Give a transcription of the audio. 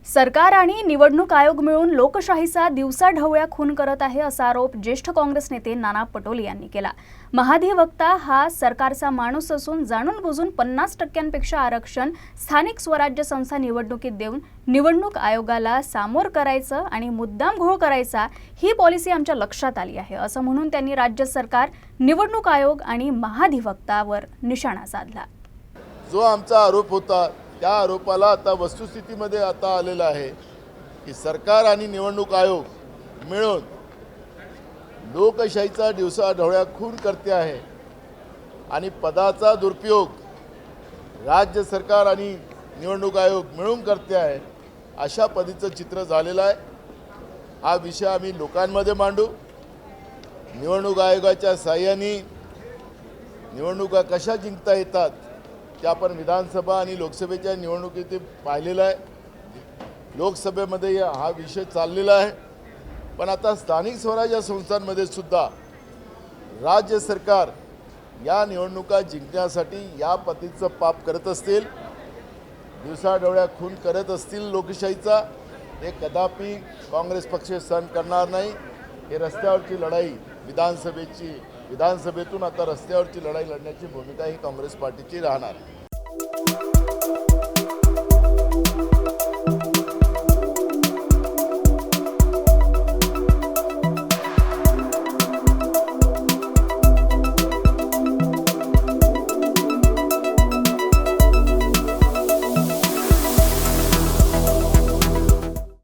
सरकार आणि निवडणूक आयोग मिळून लोकशाहीचा दिवसाढवळ्या खून करत आहे असा आरोप ज्येष्ठ काँग्रेस नेते नाना पटोले यांनी केला। महाधिवक्ता हा सरकारचा माणूस असून जाणून बुजून 50% आरक्षण स्थानिक स्वराज्य संस्था निवडणुकीत देऊन निवडणूक आयोगाला सामोर करायचं आणि मुद्दाम घोळ करायचा ही पॉलिसी आमच्या लक्षात आली आहे असं म्हणून त्यांनी राज्य सरकार, निवडणूक आयोग आणि महाधिवक्तावर निशाणा साधला। जो आमचा आरोप होता त्या आरोपाला आता वस्तुस्थितीमध्ये आता आलेला आहे की सरकार आणि निवडणूक आयोग मिळून लोकशाहीचा दिवसाढवळ्या खून करते आहे आणि पदाचा दुरुपयोग राज्य सरकार आणि निवडणूक आयोग मिळून करते आहे अशा पद्धतीचं चित्र झालेलं आहे। हा विषय आम्ही लोकांमध्ये मांडू, निवडणूक आयोगाच्या साहाय्याने निवडणुका कशा जिंकता येतात ते आपण विधानसभा आणि लोकसभेच्या निवडणुकीत पाहिलेलं आहे। लोकसभेमध्ये हा विषय चाललेला आहे, पण आता स्थानिक स्वराज्य संस्थांमध्ये सुद्धा राज्य सरकार या निवडणुका जिंकण्यासाठी या पद्धतीचं पाप करत असतील, दिवसाढवळ्या खून करत असतील लोकशाहीचा, हे कदापि काँग्रेस पक्ष सहन करणार नाही। हे रस्त्यावरची लढाई विधानसभेतून आता रस्त्यावरची लढाई लढण्याची भूमिका ही काँग्रेस पार्टीची राहणार आहे।